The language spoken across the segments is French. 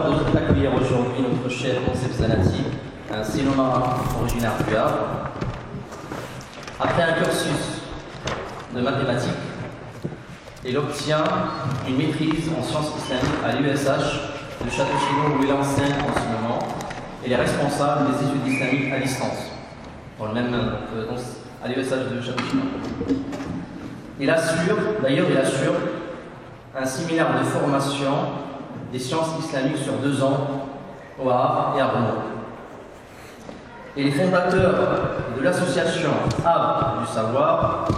l'honneur d'accueillir aujourd'hui notre cher Monsef Zanati, un Sénoman originaire du Havre. Après un cursus de mathématiques, il obtient une maîtrise en sciences islamiques à l'USH de Château-Chinon où il enseigne en ce moment. Il est responsable des études islamiques à distance, dans le même, à l'USH de Château-Chinon. Il assure un séminaire de formation des sciences islamiques sur 2 ans au Havre et à Renault. Il est fondateur de l'association Havre du Savoir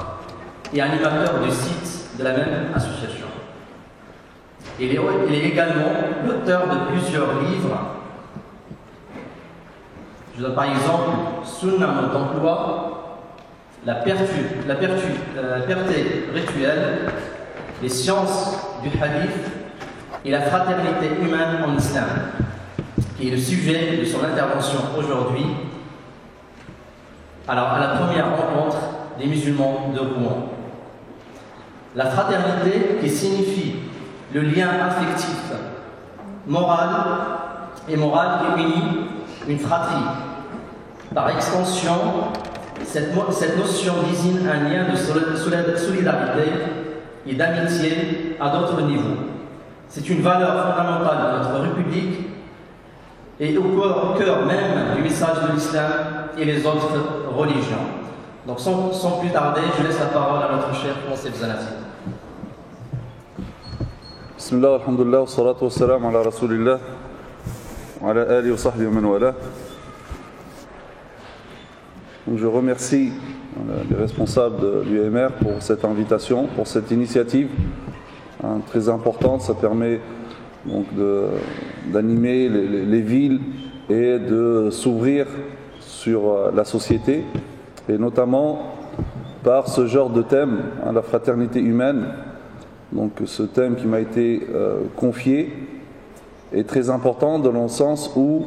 et animateur du site de la même association. Il est également l'auteur de plusieurs livres. Je donne par exemple Sunna mode d'emploi, la Perte rituelle, les sciences du hadith et la fraternité humaine en islam, qui est le sujet de son intervention aujourd'hui. Alors, à la première rencontre des musulmans de Rouen. La fraternité qui signifie le lien affectif, moral qui unit une fratrie. Par extension, cette notion désigne un lien de solidarité et d'amitié à d'autres niveaux. C'est une valeur fondamentale de notre République et au cœur même du message de l'islam et les autres religions. Donc sans plus tarder, je laisse la parole à notre cher Monsef Zanati. Bismillah, alhamdulillah, wa salatu wa salam ala rasulillah, wa ala alihi wa sahbihi wa man wala. Je remercie les responsables de l'UMR pour cette invitation, pour cette initiative très importante. Ça permet donc d'animer les villes et de s'ouvrir sur la société, et notamment par ce genre de thème, la fraternité humaine. Donc ce thème qui m'a été confié est très important dans le sens où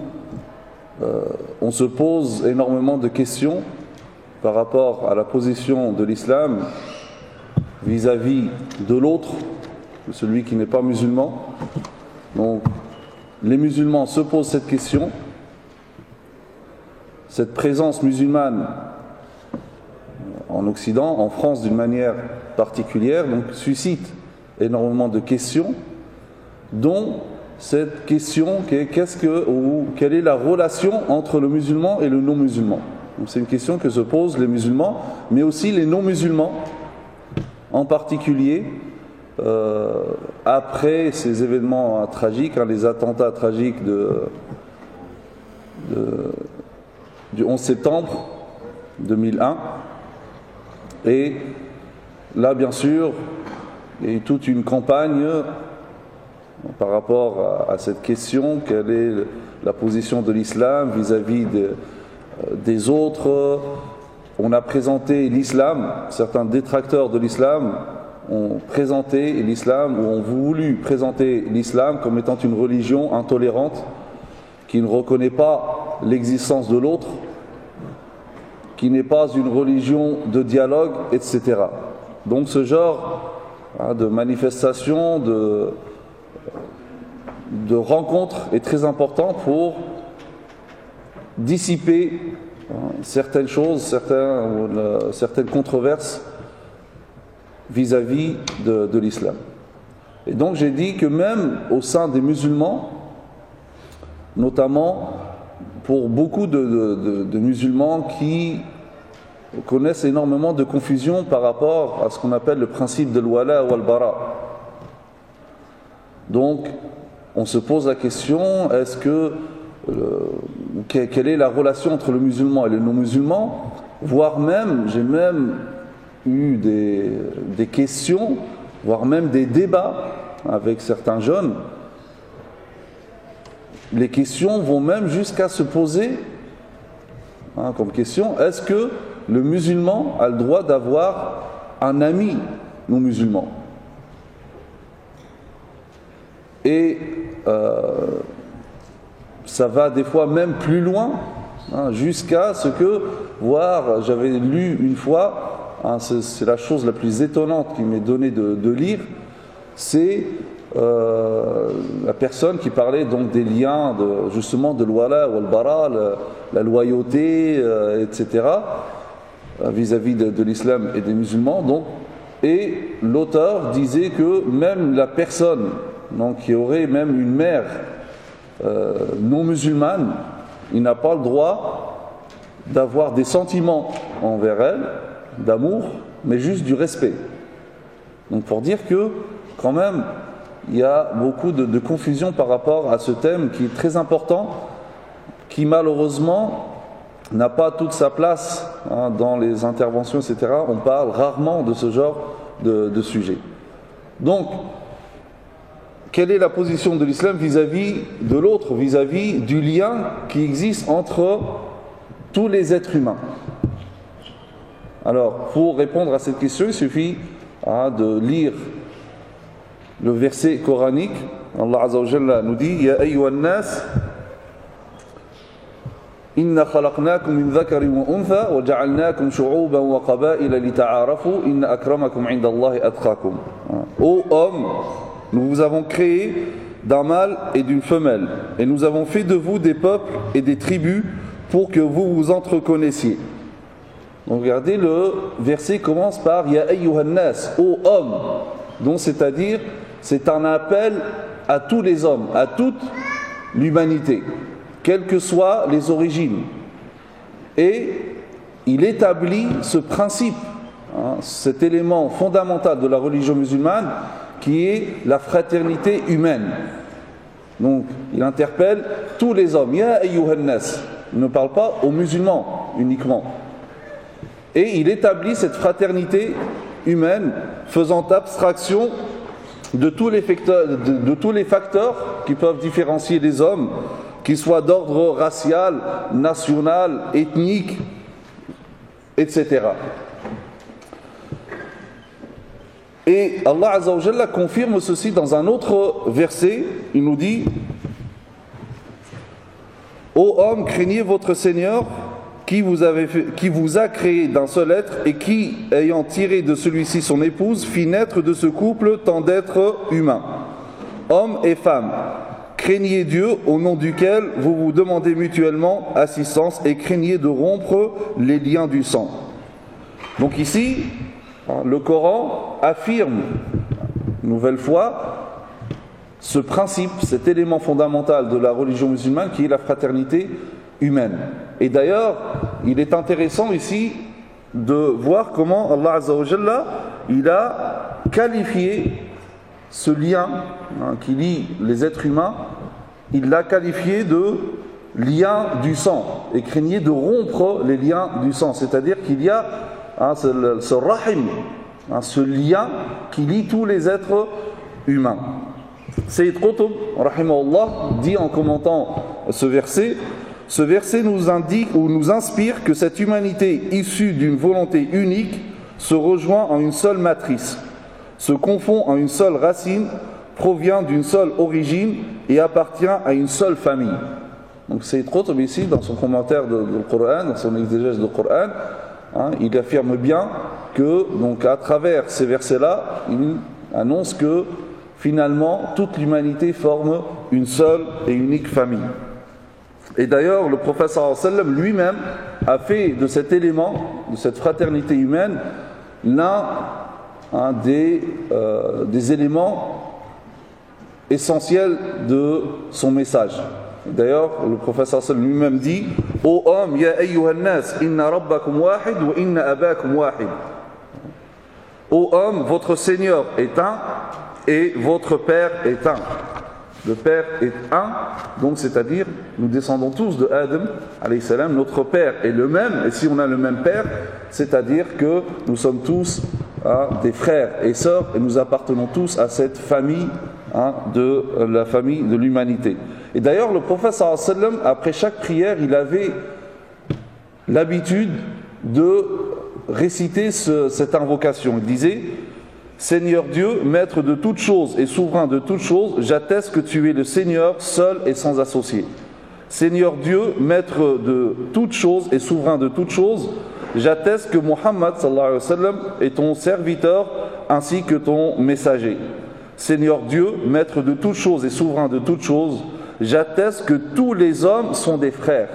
on se pose énormément de questions par rapport à la position de l'islam vis-à-vis de l'autre, de celui qui n'est pas musulman. Donc les musulmans se posent cette question. Cette présence musulmane en Occident, en France d'une manière particulière, donc suscite énormément de questions, dont cette question qui est quelle est la relation entre le musulman et le non-musulman. Donc c'est une question que se posent les musulmans, mais aussi les non-musulmans, en particulier après ces événements tragiques, les attentats tragiques du 11 septembre 2001. Et là, bien sûr, il y a eu toute une campagne par rapport à cette question, quelle est la position de l'islam vis-à-vis des autres. On a présenté l'islam, certains détracteurs de l'islam ont présenté l'islam, ou ont voulu présenter l'islam comme étant une religion intolérante, qui ne reconnaît pas l'existence de l'autre, qui n'est pas une religion de dialogue, etc. Donc ce genre de manifestation, de rencontres est très important pour dissiper certaines choses, certaines controverses vis-à-vis de l'islam. Et donc j'ai dit que même au sein des musulmans, notamment pour beaucoup de musulmans qui connaissent énormément de confusion par rapport à ce qu'on appelle le principe de l'wala ou al-bara. Donc on se pose la question, quelle est la relation entre le musulman et le non-musulman, voire même, j'ai même eu des questions, voire même des débats avec certains jeunes. Les questions vont même jusqu'à se poser comme question, est-ce que le musulman a le droit d'avoir un ami non-musulman? Et ça va des fois même plus loin, jusqu'à ce que, j'avais lu une fois, c'est la chose la plus étonnante qui m'est donnée de lire, c'est la personne qui parlait donc des liens justement de l'wala ou al-bara, la loyauté, etc., vis-à-vis de l'islam et des musulmans. Donc, et l'auteur disait que même la personne donc, qui aurait même une mère non musulmane, il n'a pas le droit d'avoir des sentiments envers elle, d'amour, mais juste du respect. Donc pour dire que quand même il y a beaucoup de confusion par rapport à ce thème qui est très important, qui malheureusement n'a pas toute sa place dans les interventions, etc. On parle rarement de ce genre de sujet. Donc, quelle est la position de l'islam vis-à-vis de l'autre, vis-à-vis du lien qui existe entre tous les êtres humains? Alors, pour répondre à cette question, il suffit de lire le verset coranique. Allah Azza wa Jalla nous dit: Ya ayyuhan nas, inna khalaqnakum min dhakarin wa untha wa ja'alnakum shu'uban wa qaba'ila lita'arafu inna akramakum 'inda Allahi atqakum. Ô hommes, nous vous avons créé d'un mâle et d'une femelle, et nous avons fait de vous des peuples et des tribus pour que vous vous entreconnaissiez. Donc regardez, le verset commence par Ya ayyuhan nas, ô hommes, donc c'est-à-dire c'est un appel à tous les hommes, à toute l'humanité, quelles que soient les origines. Et il établit ce principe, cet élément fondamental de la religion musulmane qui est la fraternité humaine. Donc il interpelle tous les hommes, Ya ayyuhan nas, il ne parle pas aux musulmans uniquement. Et il établit cette fraternité humaine faisant abstraction de tous les facteurs qui peuvent différencier les hommes, qu'ils soient d'ordre racial, national, ethnique, etc. Et Allah Azza wa Jalla confirme ceci dans un autre verset. Il nous dit: Ô hommes, craignez votre Seigneur qui vous a créé d'un seul être et qui, ayant tiré de celui-ci son épouse, fit naître de ce couple tant d'êtres humains, hommes et femmes. Craignez Dieu au nom duquel vous vous demandez mutuellement assistance et craignez de rompre les liens du sang. Donc ici, le Coran affirme une nouvelle fois ce principe, cet élément fondamental de la religion musulmane qui est la fraternité humaine. Et d'ailleurs, il est intéressant ici de voir comment Allah Azza wa Jalla, il a qualifié ce lien qui lie les êtres humains, il l'a qualifié de lien du sang et craignez de rompre les liens du sang, c'est-à-dire qu'il y a ce rahim, ce lien qui lie tous les êtres humains. Sayyid Qutb, rahimahullah, dit en commentant ce verset nous indique ou nous inspire que cette humanité issue d'une volonté unique se rejoint en une seule matrice, se confond en une seule racine, provient d'une seule origine et appartient à une seule famille. Donc Sayyid Qutb ici, dans son commentaire du Coran, dans son exégèse du Coran, il affirme bien que, donc à travers ces versets-là, il annonce que finalement toute l'humanité forme une seule et unique famille. Et d'ailleurs, le prophète sallallahu alayhi wa sallam lui-même a fait de cet élément, de cette fraternité humaine, l'un des éléments essentiels de son message. D'ailleurs, le prophète sallallahu alayhi wa sallam lui-même dit: Ô hommes, ya ayyuhan nas, inna rabbakum wahid wa inna abakum wahid. Ô hommes, votre Seigneur est un et votre Père est un. Le Père est un, donc c'est-à-dire nous descendons tous de Adam alayhi salam, notre Père est le même, et si on a le même Père, c'est-à-dire que nous sommes tous des frères et sœurs et nous appartenons tous à cette famille, de la famille de l'humanité. Et d'ailleurs le prophète sallallahu alayhi wa sallam, après chaque prière, il avait l'habitude de réciter cette invocation. Il disait: Seigneur Dieu, maître de toutes choses et souverain de toutes choses, j'atteste que tu es le Seigneur seul et sans associé. Seigneur Dieu, maître de toutes choses et souverain de toutes choses, j'atteste que Muhammad sallallahu alayhi wa sallam est ton serviteur ainsi que ton messager. Seigneur Dieu, maître de toutes choses et souverain de toutes choses, j'atteste que tous les hommes sont des frères.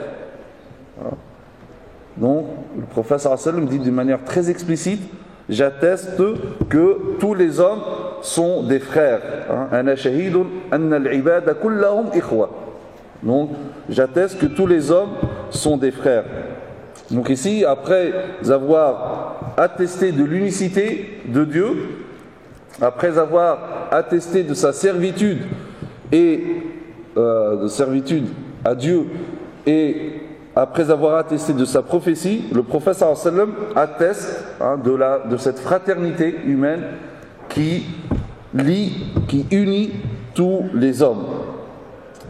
Donc, le prophète sallallahu alayhi wa sallam dit d'une manière très explicite, j'atteste que tous les hommes sont des frères. Ana shahidun anna al-ibada kullahum ikhwa. Donc, j'atteste que tous les hommes sont des frères. Donc ici, après avoir attesté de l'unicité de Dieu, après avoir attesté de sa servitude et de servitude à Dieu, et après avoir attesté de sa prophétie, le prophète sallallahu alayhi wa sallam atteste de cette fraternité humaine qui unit tous les hommes.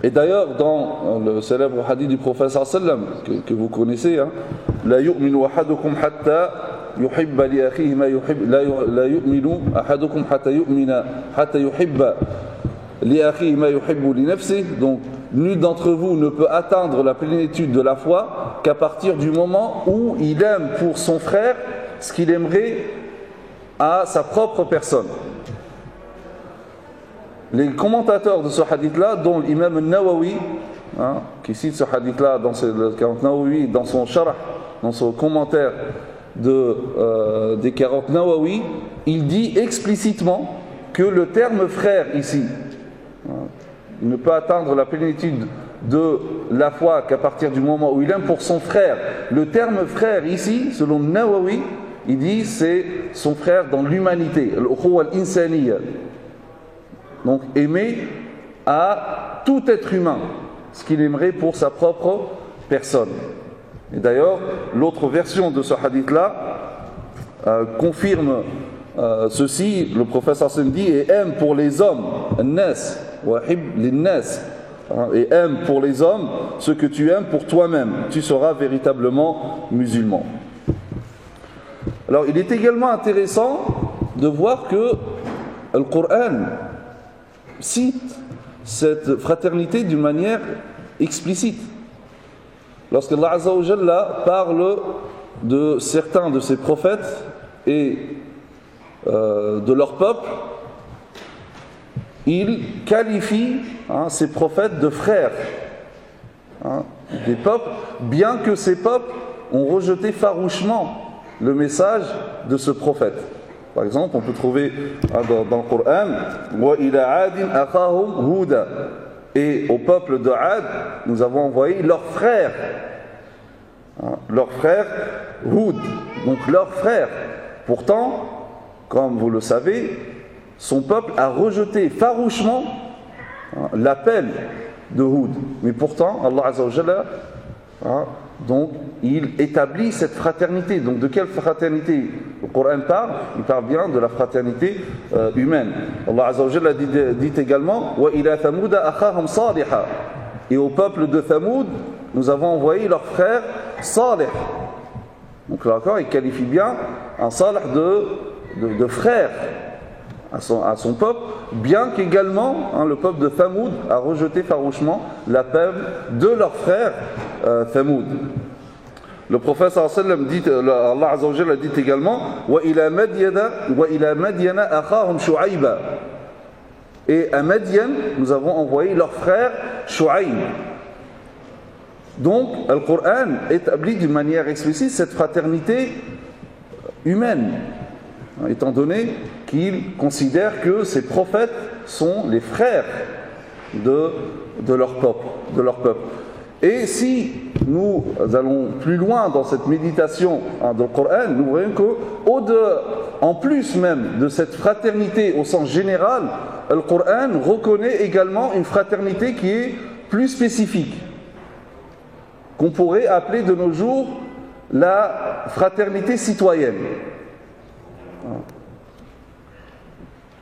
Et d'ailleurs, dans le célèbre hadith du prophète sallallahu alayhi wa sallam que vous connaissez, la yu'minu ahadukum hatta yuhibba li akhihi ma yuhibbu, la yu'minu ahadukum hatta yuhibba li akhihi ma yuhibbu li nafsihi. Donc, nul d'entre vous ne peut atteindre la plénitude de la foi qu'à partir du moment où il aime pour son frère ce qu'il aimerait à sa propre personne. Les commentateurs de ce hadith-là, dont l'imam Nawawi, qui cite ce hadith-là dans son sharh, dans son commentaire des 40 Nawawi, il dit explicitement que le terme frère ici, il ne peut atteindre la plénitude de la foi qu'à partir du moment où il aime pour son frère. Le terme frère ici, selon Nawawi, il dit c'est son frère dans l'humanité, al-ukhuwa al-insaniyya. Donc aimer à tout être humain ce qu'il aimerait pour sa propre personne. Et d'ailleurs, l'autre version de ce hadith-là confirme ceci. Le prophète sallallahu alayhi wa sallam dit, et aime pour les hommes, an-nas, wa hib lin-nas, et aime pour les hommes ce que tu aimes pour toi-même, tu seras véritablement musulman. Alors il est également intéressant de voir que le Coran cite cette fraternité d'une manière explicite. Lorsque Allah Azza wa Jalla parle de certains de ses prophètes et de leur peuple, il qualifie ces prophètes de frères des peuples, bien que ces peuples ont rejeté farouchement le message de ce prophète. Par exemple, on peut trouver dans le Coran wa ila adin akhahum huda, et au peuple de Ad, nous avons envoyé leur frère Houd, donc leur frère. Pourtant, comme vous le savez, son peuple a rejeté farouchement l'appel de Houd. Mais pourtant, Allah Azza wa Jalla, donc, il établit cette fraternité. Donc, de quelle fraternité le Coran parle? Il parle bien de la fraternité humaine. Allah Azza wa Jalla dit également wa ila thamouda akhahum saliha, et au peuple de Thamoud, nous avons envoyé leur frère Salih. Donc là encore, il qualifie bien un Salih de frère à son peuple, bien qu'également le peuple de Thamoud a rejeté farouchement l'appel de leur frère Thamoud. Le prophète sallallahu alayhi wa sallam dit, Allah Azza wa Jalla dit également wa ila Madyana akhahum Shu'ayba, et à Madian nous avons envoyé leur frère Shu'ayb. Donc le Coran établit d'une manière explicite cette fraternité humaine, étant donné qu'il considère que ces prophètes sont les frères de leur peuple. Et si nous allons plus loin dans cette méditation dans le Coran, nous voyons qu'en plus même de cette fraternité au sens général, le Coran reconnaît également une fraternité qui est plus spécifique, qu'on pourrait appeler de nos jours la fraternité citoyenne.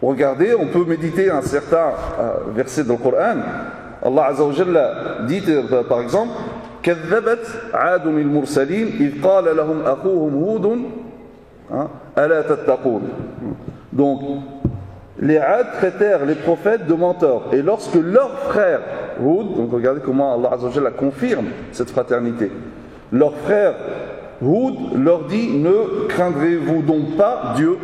Regardez, on peut méditer un certain verset dans le Coran. Allah Azza wa Jalla dit par exemple كذبت عاد المرسلين إذ قال لهم أخوهم هود ألا تتقون. Donc les Ad traitèrent les prophètes de menteurs, et lorsque leur frère Houd, donc regardez comment Allah Azza wa Jalla confirme cette fraternité, leur frère Houd leur dit, ne craindrez-vous donc pas Dieu?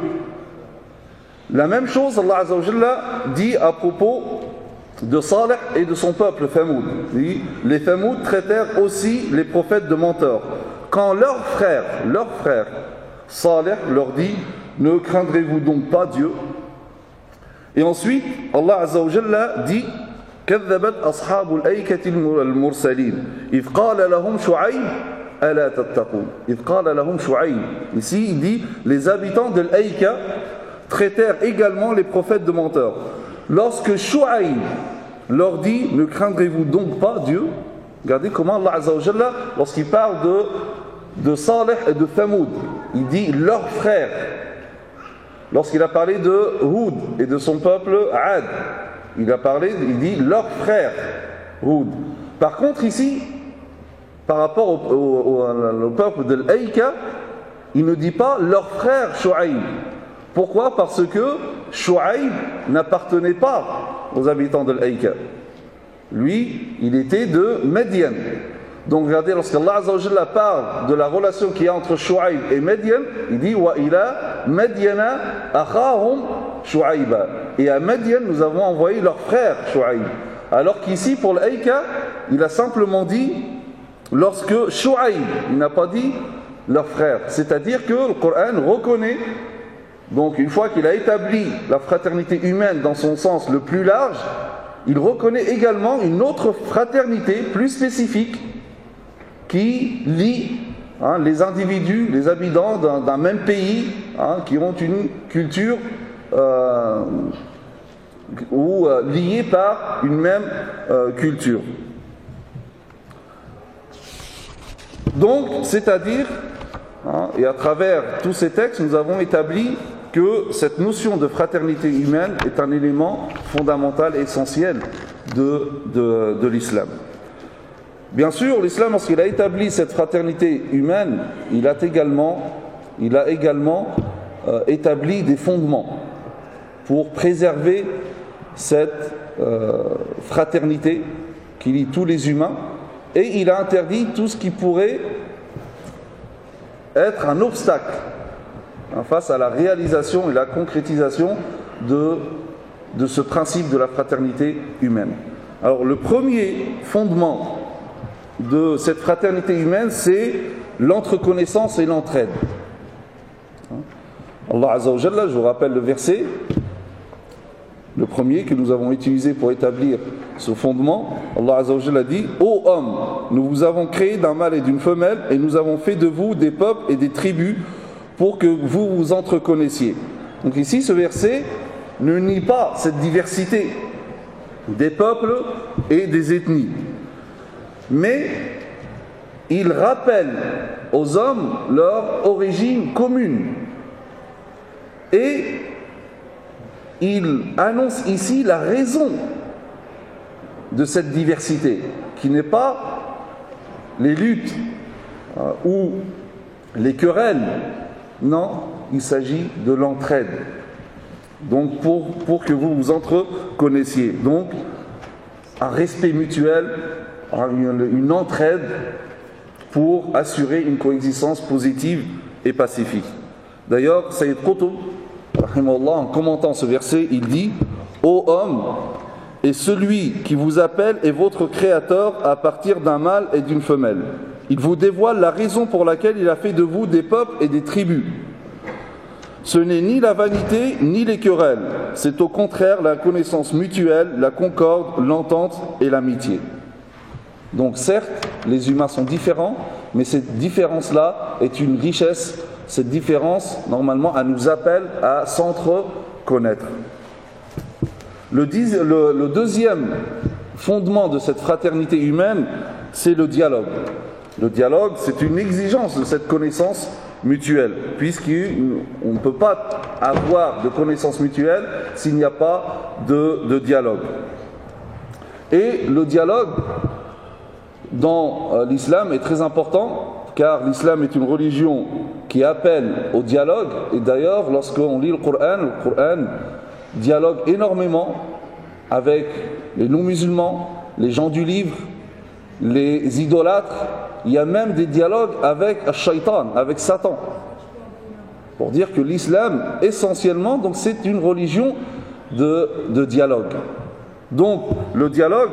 La même chose, Allah Azza wa Jalla dit à propos de Salih et de son peuple, Thamoud. Les Thamoud traitèrent aussi les prophètes de menteurs. Quand leur frère Salih leur dit, ne craindrez-vous donc pas Dieu? Et ensuite, Allah Azza wa Jalla dit, كذبت أصحاب الأيكة المرسلين إذ قال لهم شعيب ألا تتقون إذ قال لهم شعيب. Ici, il dit, les habitants de l'Aïka traitèrent également les prophètes de menteurs. Lorsque Shu'aïb leur dit, ne craindrez-vous donc pas Dieu? Regardez comment Allah Azza wa Jalla, lorsqu'il parle de Salih et de Thamoud, il dit leurs frères. Lorsqu'il a parlé de Houd et de son peuple Ad, il dit leurs frères Houd. Par contre ici, par rapport au peuple de l'Aïka, il ne dit pas leur frère Shu'aïb. Pourquoi? Parce que Shu'aïb n'appartenait pas aux habitants de l'Aïka. Lui, il était de Médian. Donc regardez, lorsqu'Allah Azza wa Jalla parle de la relation qu'il y a entre Shu'aïb et Médian, il dit wa ila Médiana akhahum Shu'aïba. Et à Médian, nous avons envoyé leur frère Shu'aïb. Alors qu'ici, pour l'Aïka, il a simplement dit lorsque Shu'aïb, il n'a pas dit leur frère. C'est-à-dire que le Coran reconnaît, donc une fois qu'il a établi la fraternité humaine dans son sens le plus large, il reconnaît également une autre fraternité plus spécifique qui lie les individus, les habitants d'un même pays, qui ont une culture liée par une même culture. Donc, c'est-à-dire, et à travers tous ces textes, nous avons établi que cette notion de fraternité humaine est un élément fondamental et essentiel de l'islam. Bien sûr, l'islam, lorsqu'il a établi cette fraternité humaine, il a également établi des fondements pour préserver cette fraternité qui lie tous les humains, et il a interdit tout ce qui pourrait être un obstacle face à la réalisation et la concrétisation de ce principe de la fraternité humaine. Alors le premier fondement de cette fraternité humaine, c'est l'entreconnaissance et l'entraide. Allah Azza wa Jalla, je vous rappelle le verset, le premier que nous avons utilisé pour établir ce fondement. Allah Azza wa Jalla dit: ô hommes, nous vous avons créé d'un mâle et d'une femelle, et nous avons fait de vous des peuples et des tribus pour que vous vous entreconnaissiez. Donc ici, ce verset ne nie pas cette diversité des peuples et des ethnies, mais il rappelle aux hommes leur origine commune, et il annonce ici la raison de cette diversité, qui n'est pas les luttes ou les querelles. Non, il s'agit de l'entraide. Donc pour que vous vous entreconnaissiez. Donc un respect mutuel, une entraide pour assurer une coexistence positive et pacifique. D'ailleurs, Sayyid Qutb, en commentant ce verset, il dit: ô homme, et celui qui vous appelle est votre créateur à partir d'un mâle et d'une femelle. Il vous dévoile la raison pour laquelle il a fait de vous des peuples et des tribus. Ce n'est ni la vanité ni les querelles, c'est au contraire la connaissance mutuelle, la concorde, l'entente et l'amitié. Donc certes, les humains sont différents, mais cette différence-là est une richesse. Cette différence, normalement, elle nous appelle à s'entre-connaître. Le deuxième fondement de cette fraternité humaine, c'est le dialogue. Le dialogue, c'est une exigence de cette connaissance mutuelle, puisqu'on ne peut pas avoir de connaissance mutuelle s'il n'y a pas de dialogue. Et le dialogue dans l'islam est très important, car l'islam est une religion qui appelle au dialogue. Et d'ailleurs, lorsqu'on lit le Coran dialogue énormément avec les non-musulmans, les gens du livre, les idolâtres. Il y a même des dialogues avec Shaitan, avec Satan. pour dire que l'islam, essentiellement, donc c'est une religion de dialogue. Donc, le dialogue,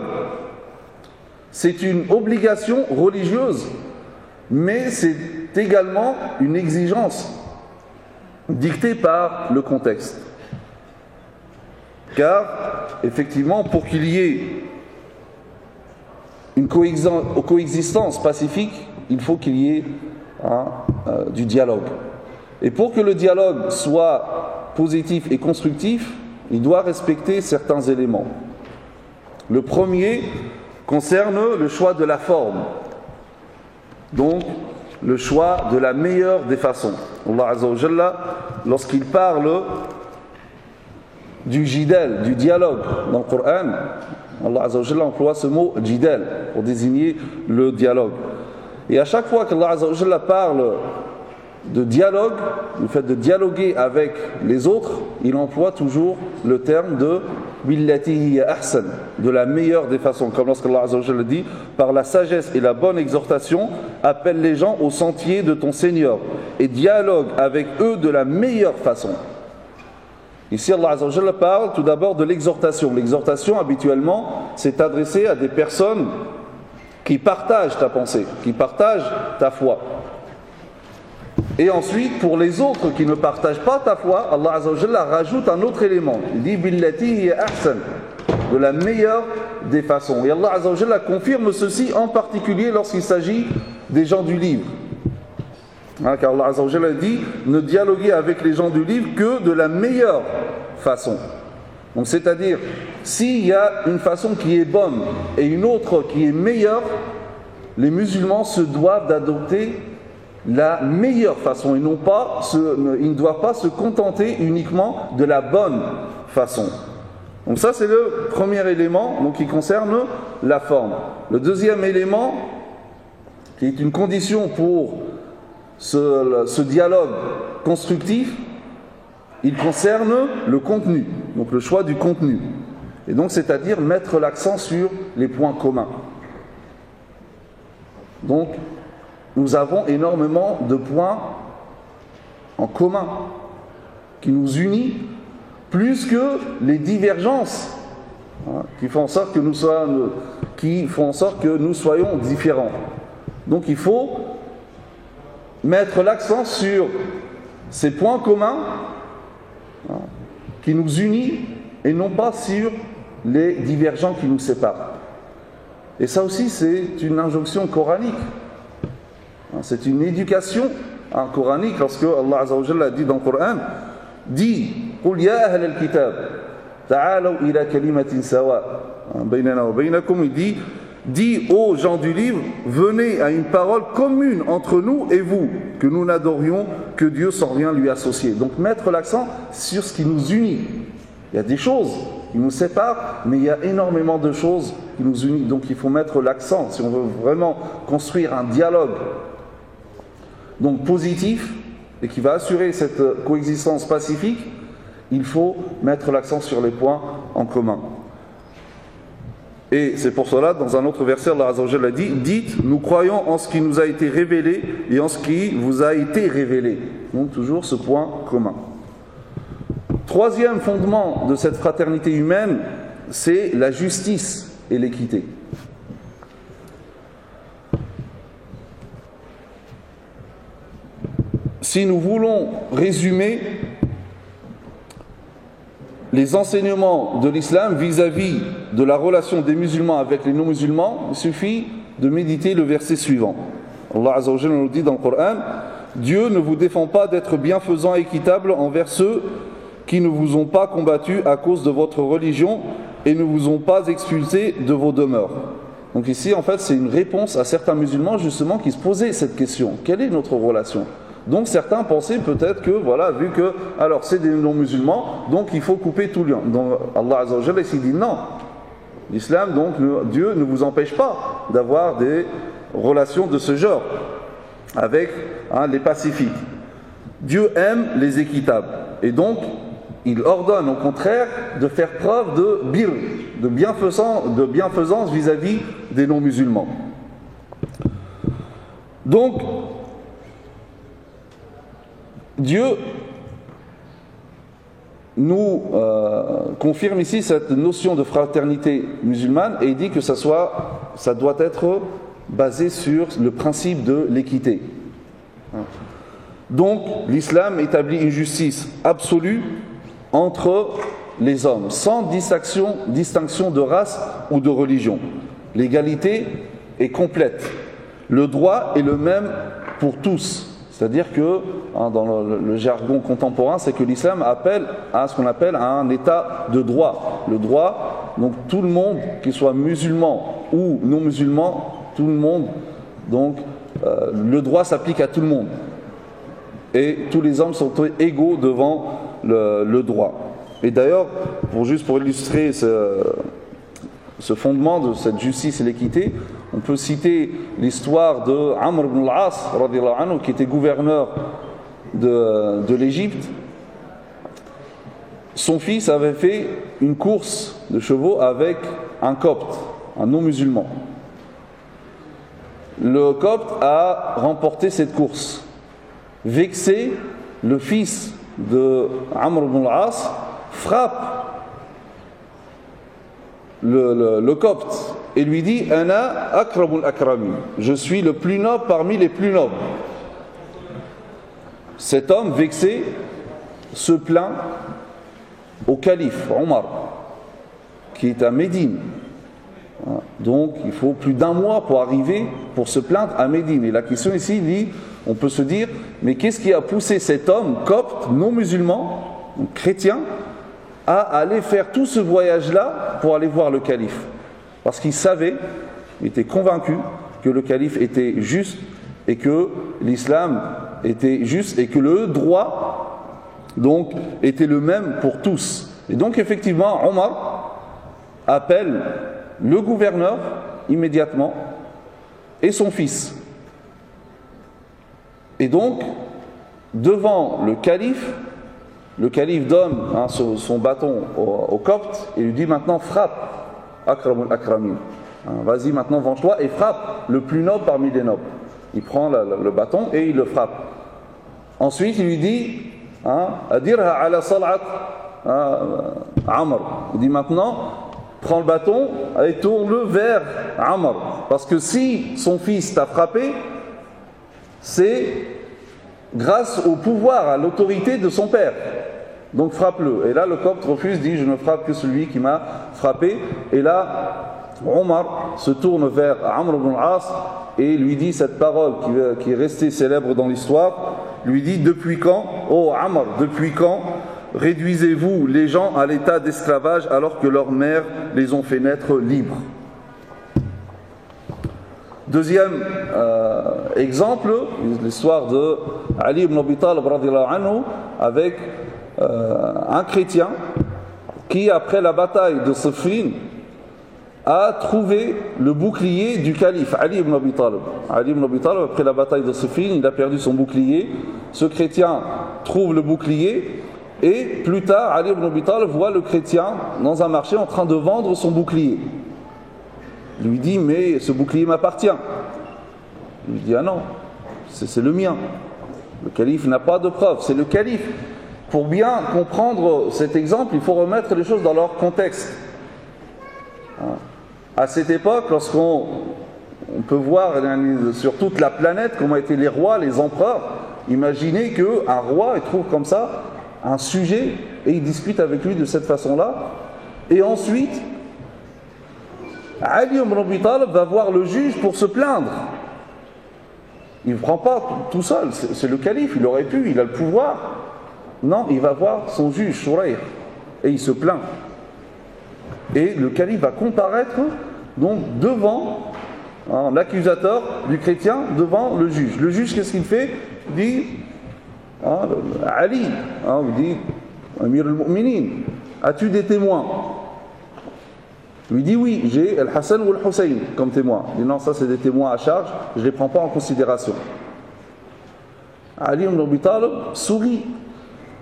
c'est une obligation religieuse, mais c'est également une exigence dictée par le contexte. Car, effectivement, pour qu'il y ait une coexistence pacifique, il faut qu'il y ait du dialogue. Et pour que le dialogue soit positif et constructif, il doit respecter certains éléments. Le premier concerne le choix de la forme. Donc, le choix de la meilleure des façons. Allah Azza wa Jalla, lorsqu'il parle du jidal, du dialogue dans le Coran, Allah Azza wa Jalla emploie ce mot jidal pour désigner le dialogue. Et à chaque fois qu'Allah Azza wa Jalla parle de dialogue, le fait de dialoguer avec les autres, il emploie toujours le terme de billati hiya ahsan, de la meilleure des façons, comme lorsqu'Allah Azza wa Jalla dit par la sagesse et la bonne exhortation, appelle les gens au sentier de ton Seigneur et dialogue avec eux de la meilleure façon. Ici Allah Azza wa Jalla parle tout d'abord de l'exhortation. L'exhortation habituellement c'est adressé à des personnes qui partagent ta pensée, qui partagent ta foi. Et ensuite, pour les autres qui ne partagent pas ta foi, Allah Azza wa Jalla rajoute un autre élément. Il dit billati hiya ahsan, de la meilleure des façons. Et Allah Azza wa Jalla confirme ceci en particulier lorsqu'il s'agit des gens du livre. Car Allah Azza wa Jalla dit ne dialoguez avec les gens du livre que de la meilleure façon. Donc c'est-à-dire, s'il y a une façon qui est bonne et une autre qui est meilleure, les musulmans se doivent d'adopter la meilleure façon. Ils ne doivent pas se contenter uniquement de la bonne façon. Donc ça c'est le premier élément donc, qui concerne la forme. Le deuxième élément, qui est une condition pour ce dialogue constructif, il concerne le contenu, donc le choix du contenu. Et donc c'est-à-dire mettre l'accent sur les points communs. Donc nous avons énormément de points en commun qui nous unissent plus que les divergences qui font en sorte que nous soyons différents. Donc il faut mettre l'accent sur ces points communs qui nous unissent et non pas sur les divergents qui nous séparent. Et ça aussi c'est une injonction coranique. C'est une éducation coranique lorsque Allah Azza wa Jalla dit dans le Coran, dit قُلْ يَا أَهْلَ الْكِتَابِ تَعَالَوْا إِلَى كَلِمَةٍ سَوَاءٍ بَيْنَنَا وَبَيْنَكُمْ. Il dit aux gens du livre, venez à une parole commune entre nous et vous, que nous n'adorions que Dieu sans rien lui associer. Donc mettre l'accent sur ce qui nous unit. Il y a des choses qui nous séparent, mais il y a énormément de choses qui nous unissent. Donc il faut mettre l'accent, si on veut vraiment construire un dialogue donc positif et qui va assurer cette coexistence pacifique, il faut mettre l'accent sur les points en commun. Et c'est pour cela, dans un autre verset, Allah Azza wa Jalla dit, dites, nous croyons en ce qui nous a été révélé et en ce qui vous a été révélé. Donc toujours ce point commun. Troisième fondement de cette fraternité humaine, c'est la justice et l'équité. Si nous voulons résumer les enseignements de l'islam vis-à-vis de la relation des musulmans avec les non-musulmans, il suffit de méditer le verset suivant. Allah Azza wa Jalla nous dit dans le Coran, Dieu ne vous défend pas d'être bienfaisant et équitable envers ceux qui ne vous ont pas combattu à cause de votre religion et ne vous ont pas expulsé de vos demeures. Donc ici, en fait, c'est une réponse à certains musulmans justement qui se posaient cette question. Quelle est notre relation ? Donc certains pensaient peut-être que, voilà, vu que, alors c'est des non-musulmans, donc il faut couper tout lien. Donc Allah Azza wa Jalla ici dit non. L'islam, donc, Dieu ne vous empêche pas d'avoir des relations de ce genre avec les pacifiques. Dieu aime les équitables. Et donc, il ordonne au contraire de faire preuve de bir, de bienfaisance vis-à-vis des non-musulmans. Donc, Dieu nous confirme ici cette notion de fraternité musulmane et il dit que ça doit être basé sur le principe de l'équité. Donc l'islam établit une justice absolue entre les hommes, sans distinction de race ou de religion. L'égalité est complète. Le droit est le même pour tous. C'est-à-dire que, dans le jargon contemporain, c'est que l'islam appelle à ce qu'on appelle un état de droit. Le droit, donc tout le monde, qu'il soit musulman ou non musulman, tout le monde, donc le droit s'applique à tout le monde. Et tous les hommes sont égaux devant le droit. Et d'ailleurs, pour illustrer ce fondement de cette justice et l'équité, on peut citer l'histoire de Amr ibn al-As, qui était gouverneur de l'Égypte. Son fils avait fait une course de chevaux avec un copte, un non-musulman. Le copte a remporté cette course. Vexé, le fils de Amr ibn al-As frappe le copte et lui dit « Ana akramul akramin » je suis le plus noble parmi les plus nobles. Cet homme vexé se plaint au calife Omar qui est à Médine. Donc il faut plus d'1 mois pour se plaindre à Médine. Et la question ici dit, on peut se dire, mais qu'est-ce qui a poussé cet homme copte, non musulman, chrétien, à aller faire tout ce voyage-là pour aller voir le calife? Parce qu'il savait, il était convaincu que le calife était juste et que l'islam était juste et que le droit donc était le même pour tous. Et donc effectivement, Omar appelle le gouverneur immédiatement et son fils. Et donc, devant le calife donne son bâton au copte et lui dit maintenant frappe Akramul Akramin. Vas-y maintenant venge-toi et frappe le plus noble parmi les nobles. Il prend le bâton et il le frappe. Ensuite il lui dit Adirha ala sal'at Amr. Il dit maintenant prends le bâton et tourne-le vers Amr. Parce que si son fils t'a frappé, c'est grâce au pouvoir, à l'autorité de son père. Donc frappe-le. Et là le copte refuse, dit je ne frappe que celui qui m'a frappé. Et là Omar se tourne vers Amr ibn al-As et lui dit cette parole qui est restée célèbre dans l'histoire, lui dit depuis quand, ô Amr, depuis quand réduisez-vous les gens à l'état d'esclavage alors que leurs mères les ont fait naître libres? Deuxième exemple, l'histoire de Ali ibn Abi Talib anhu avec un chrétien qui, après la bataille de Siffin, a trouvé le bouclier du calife, Ali ibn Abi Talib. Ali ibn Abi Talib, après la bataille de Siffin, il a perdu son bouclier. Ce chrétien trouve le bouclier et plus tard, Ali ibn Abi Talib voit le chrétien dans un marché en train de vendre son bouclier. Il lui dit, mais ce bouclier m'appartient. Il lui dit, ah non, c'est le mien. Le calife n'a pas de preuve, c'est le calife. Pour bien comprendre cet exemple, il faut remettre les choses dans leur contexte. À cette époque, lorsqu'on peut voir sur toute la planète comment étaient les rois, les empereurs, imaginez qu'un roi il trouve comme ça un sujet et il discute avec lui de cette façon-là. Et ensuite, Ali ibn Abi Talib va voir le juge pour se plaindre. Il ne prend pas tout seul, c'est le calife, il aurait pu, il a le pouvoir. Non, il va voir son juge, Shurayh, et il se plaint. Et le calife va comparaître donc devant l'accusateur du chrétien, devant le juge. Le juge, qu'est-ce qu'il fait? Il dit Ali, il dit Amir al-Mu'minin, as-tu des témoins? Il lui dit oui, j'ai Al-Hassan ou Al-Hussein comme témoins. Il dit non, ça c'est des témoins à charge, je ne les prends pas en considération. Ali ibn Abi Talib sourit.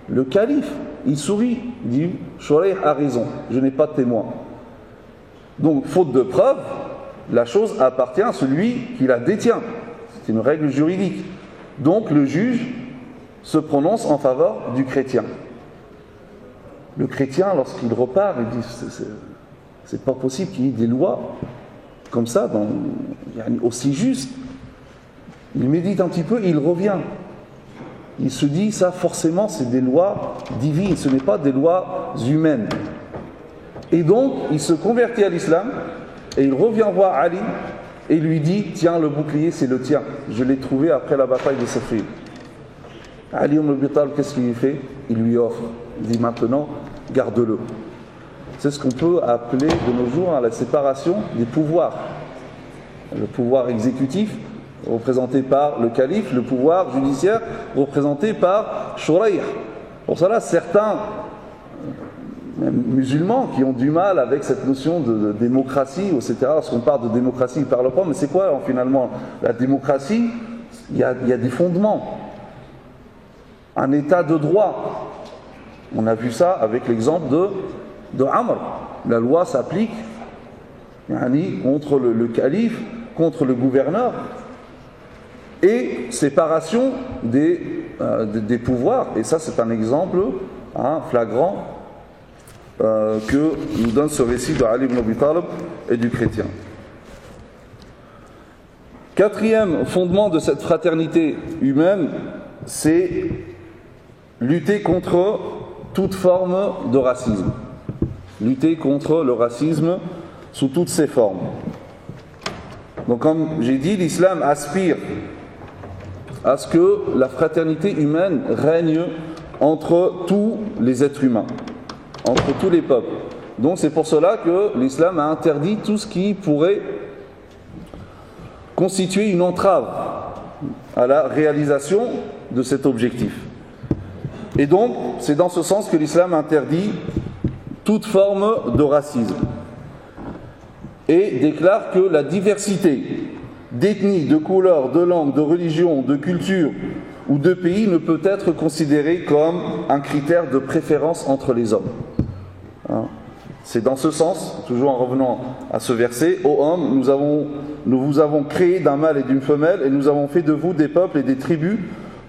Le calife, il sourit, il dit Shurayh a raison, je n'ai pas de témoin. Donc, faute de preuve, la chose appartient à celui qui la détient. C'est une règle juridique. Donc, le juge se prononce en faveur du chrétien. Le chrétien, lorsqu'il repart, il dit c'est pas possible qu'il y ait des lois comme ça, aussi justes. Il médite un petit peu, il revient. Il se dit, ça forcément c'est des lois divines, ce n'est pas des lois humaines. Et donc, il se convertit à l'islam, et il revient voir Ali, et il lui dit, tiens, le bouclier c'est le tien, je l'ai trouvé après la bataille de Siffin. Ali ibn Abi Talib, qu'est-ce qu'il lui fait? Il lui offre, il dit maintenant, garde-le. C'est ce qu'on peut appeler de nos jours la séparation des pouvoirs. Le pouvoir exécutif, représenté par le calife, le pouvoir judiciaire, représenté par Shuraïh. Pour cela, certains même musulmans qui ont du mal avec cette notion de démocratie, etc. Lorsqu'on parle de démocratie, ils ne parlent pas, mais c'est quoi finalement la démocratie? Il y a des fondements. Un état de droit. On a vu ça avec l'exemple de Amr. La loi s'applique contre le calife, contre le gouverneur, et séparation des pouvoirs. Et ça, c'est un exemple flagrant que nous donne ce récit de Ali ibn Abi Talib et du chrétien. Quatrième fondement de cette fraternité humaine, c'est lutter contre toute forme de racisme. Lutter contre le racisme sous toutes ses formes. Donc comme j'ai dit, l'islam aspire à ce que la fraternité humaine règne entre tous les êtres humains, entre tous les peuples. Donc c'est pour cela que l'islam a interdit tout ce qui pourrait constituer une entrave à la réalisation de cet objectif. Et donc, c'est dans ce sens que l'islam interdit toute forme de racisme et déclare que la diversité d'ethnie, de couleur, de langue, de religion, de culture ou de pays ne peut être considérée comme un critère de préférence entre les hommes. C'est dans ce sens, toujours en revenant à ce verset, ô hommes, nous vous avons créé d'un mâle et d'une femelle, et nous avons fait de vous des peuples et des tribus,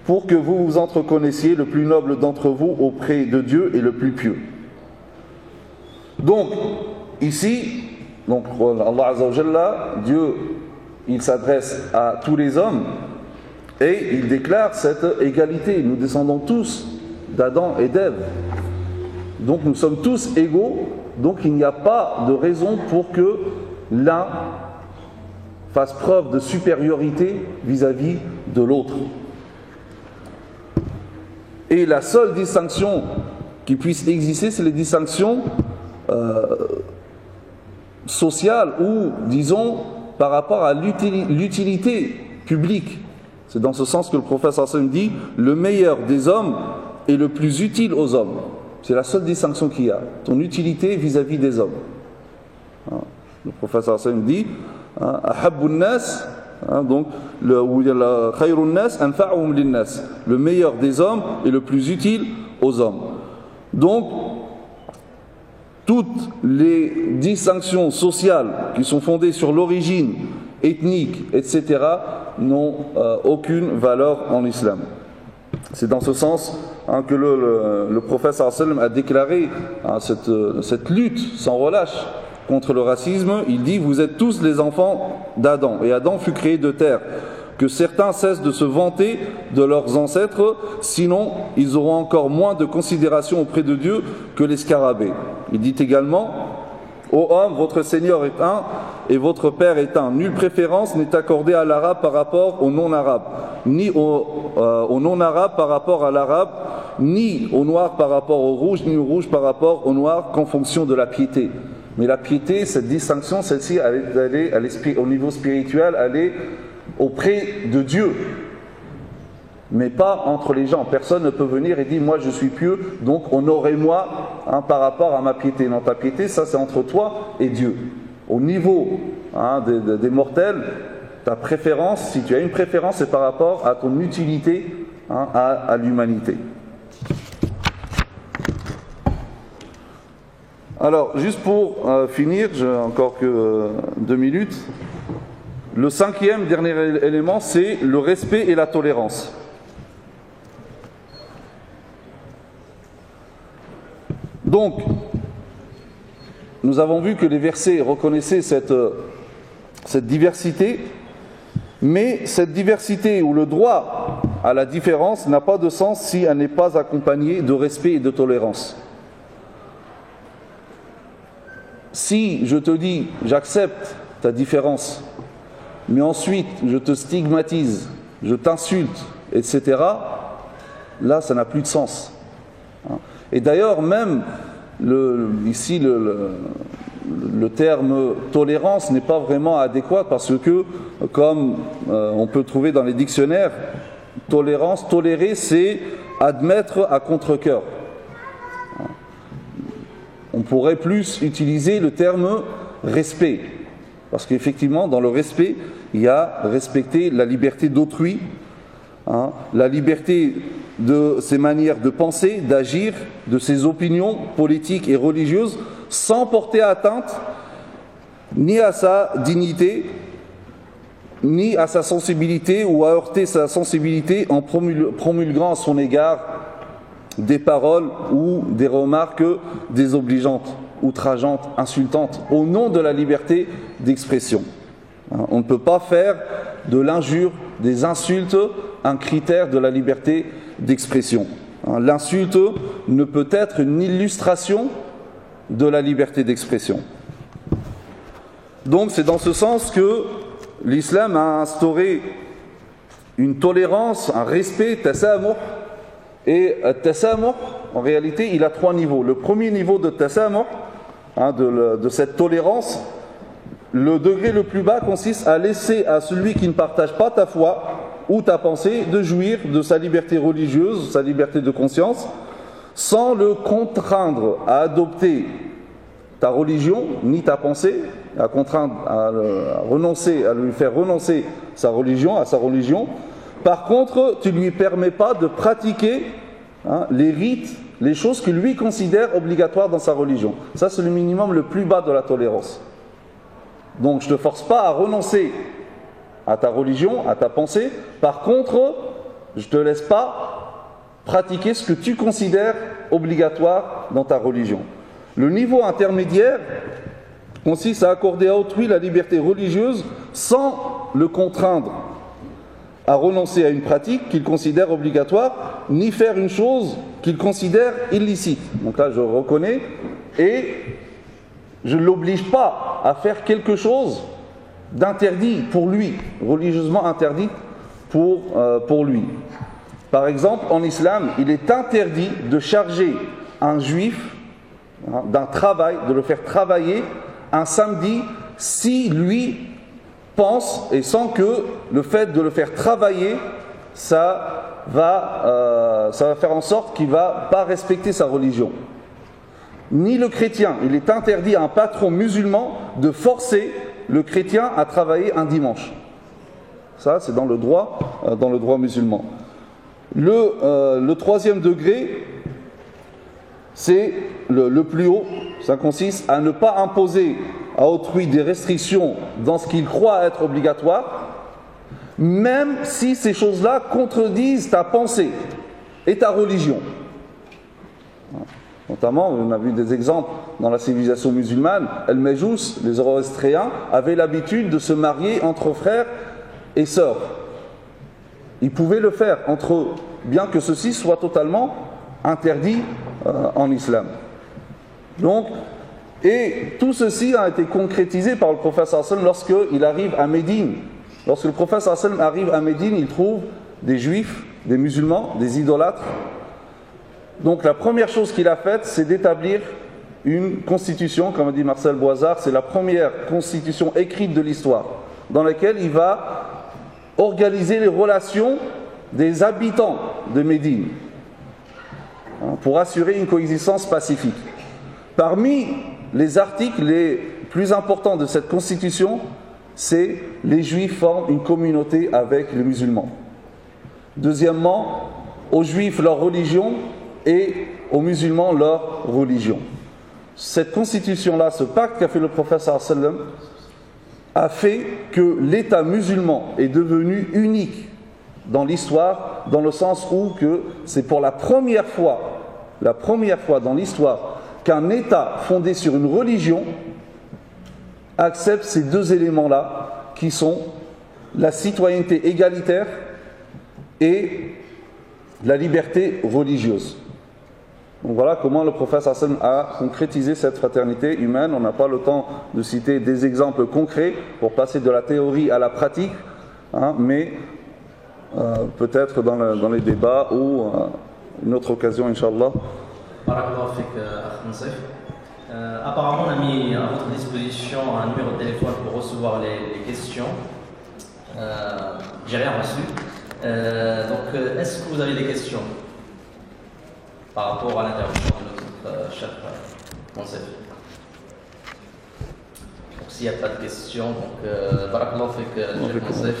pour que vous vous entreconnaissiez, le plus noble d'entre vous auprès de Dieu et le plus pieux. Donc, ici, Allah Azza wa Jalla, Dieu, il s'adresse à tous les hommes, et il déclare cette égalité. Nous descendons tous d'Adam et d'Ève. Donc nous sommes tous égaux. Donc il n'y a pas de raison pour que l'un fasse preuve de supériorité vis-à-vis de l'autre. Et la seule distinction qui puisse exister, c'est les distinctions sociales ou, disons, par rapport à l'utilité publique. C'est dans ce sens que le prophète sallallahu alayhi wa sallam dit « Le meilleur des hommes est le plus utile aux hommes ». C'est la seule distinction qu'il y a, ton utilité vis-à-vis des hommes. Le prophète sallallahu alayhi wa sallam dit « Ahabbun nas » donc, le meilleur des hommes est le plus utile aux hommes. Donc, toutes les distinctions sociales qui sont fondées sur l'origine ethnique, etc., n'ont aucune valeur en islam. C'est dans ce sens que le prophète sallallahu alayhi wa sallam a déclaré cette lutte sans relâche contre le racisme. Il dit « Vous êtes tous les enfants d'Adam, et Adam fut créé de terre. Que certains cessent de se vanter de leurs ancêtres, sinon ils auront encore moins de considération auprès de Dieu que les scarabées. » Il dit également « Ô homme, votre Seigneur est un, et votre Père est un. Nulle préférence n'est accordée à l'arabe par rapport au non-arabe, ni au non-arabe par rapport à l'arabe, ni au noir par rapport au rouge, ni au rouge par rapport au noir, qu'en fonction de la piété. » Mais la piété, cette distinction, celle-ci, elle est au niveau spirituel, elle est auprès de Dieu, mais pas entre les gens. Personne ne peut venir et dire « Moi, je suis pieux, donc honorez-moi par rapport à ma piété. » Non, ta piété, ça, c'est entre toi et Dieu. Au niveau des mortels, ta préférence, si tu as une préférence, c'est par rapport à ton utilité à l'humanité. Alors, juste pour finir, j'ai encore que 2 minutes. Le 5e, dernier élément, c'est le respect et la tolérance. Donc, nous avons vu que les versets reconnaissaient cette diversité, mais cette diversité ou le droit à la différence n'a pas de sens si elle n'est pas accompagnée de respect et de tolérance. Si je te dis, j'accepte ta différence, mais ensuite je te stigmatise, je t'insulte, etc., là, ça n'a plus de sens. Et d'ailleurs, même ici, le terme tolérance n'est pas vraiment adéquat parce que, comme on peut trouver dans les dictionnaires, tolérance, tolérer, c'est admettre à contre-cœur. On pourrait plus utiliser le terme respect, parce qu'effectivement, dans le respect, il y a respecter la liberté d'autrui, la liberté de ses manières de penser, d'agir, de ses opinions politiques et religieuses, sans porter atteinte ni à sa dignité, ni à sa sensibilité, ou à heurter sa sensibilité en promulguant à son égard des paroles ou des remarques désobligeantes, outrageantes, insultantes, au nom de la liberté d'expression. On ne peut pas faire de l'injure, des insultes, un critère de la liberté d'expression. L'insulte ne peut être une illustration de la liberté d'expression. Donc c'est dans ce sens que l'islam a instauré une tolérance, un respect, tasamuh. Et tasamuh, en réalité, il a 3 niveaux. Le premier niveau de tasamuh, de cette tolérance, le degré le plus bas consiste à laisser à celui qui ne partage pas ta foi ou ta pensée de jouir de sa liberté religieuse, sa liberté de conscience, sans le contraindre à adopter ta religion ni ta pensée, à contraindre à lui faire renoncer à sa religion. Par contre, tu ne lui permets pas de pratiquer les rites, les choses que lui considère obligatoires dans sa religion. Ça, c'est le minimum le plus bas de la tolérance. Donc, je ne te force pas à renoncer à ta religion, à ta pensée. Par contre, je ne te laisse pas pratiquer ce que tu considères obligatoire dans ta religion. Le niveau intermédiaire consiste à accorder à autrui la liberté religieuse sans le contraindre à renoncer à une pratique qu'il considère obligatoire, ni faire une chose qu'il considère illicite. Donc là, je reconnais, et je ne l'oblige pas à faire quelque chose d'interdit pour lui, religieusement interdit pour lui. Par exemple, en islam, il est interdit de charger un juif d'un travail, de le faire travailler un samedi si lui pense et sent que le fait de le faire travailler, ça va faire en sorte qu'il ne va pas respecter sa religion. Ni le chrétien, il est interdit à un patron musulman de forcer le chrétien à travailler un dimanche. Ça, c'est dans le droit musulman. Le troisième degré, c'est le plus haut. Ça consiste à ne pas imposer à autrui des restrictions dans ce qu'il croit être obligatoire, même si ces choses-là contredisent ta pensée et ta religion. Notamment, on a vu des exemples dans la civilisation musulmane. El-Mejous, les Zoroastréens, avaient l'habitude de se marier entre frères et sœurs. Ils pouvaient le faire entre eux, bien que ceci soit totalement interdit en islam. Donc, et tout ceci a été concrétisé par le prophète sallallahu lorsqu'il arrive à Médine. Lorsque le prophète sallallahu arrive à Médine, il trouve des juifs, des musulmans, des idolâtres. Donc la première chose qu'il a faite, c'est d'établir une constitution, comme a dit Marcel Boisard, c'est la première constitution écrite de l'histoire, dans laquelle il va organiser les relations des habitants de Médine, pour assurer une coexistence pacifique. Parmi les articles les plus importants de cette constitution, c'est les juifs forment une communauté avec les musulmans. Deuxièmement, aux juifs leur religion et aux musulmans leur religion. Cette constitution-là, ce pacte qu'a fait le prophète sallallahu alayhi wa sallam, a fait que l'État musulman est devenu unique dans l'histoire, dans le sens où que c'est pour la première fois dans l'histoire qu'un État fondé sur une religion accepte ces deux éléments-là, qui sont la citoyenneté égalitaire et la liberté religieuse. Donc voilà comment le prophète sallam a concrétisé cette fraternité humaine. On n'a pas le temps de citer des exemples concrets pour passer de la théorie à la pratique, mais peut-être dans les débats ou une autre occasion, Inch'Allah. Apparemment, on a mis à votre disposition un numéro de téléphone pour recevoir les questions. J'ai rien reçu. Donc, est-ce que vous avez des questions par rapport à l'intervention de notre chef Monsef? S'il n'y a pas de questions, donc, barakallahu fik, chef Monsef.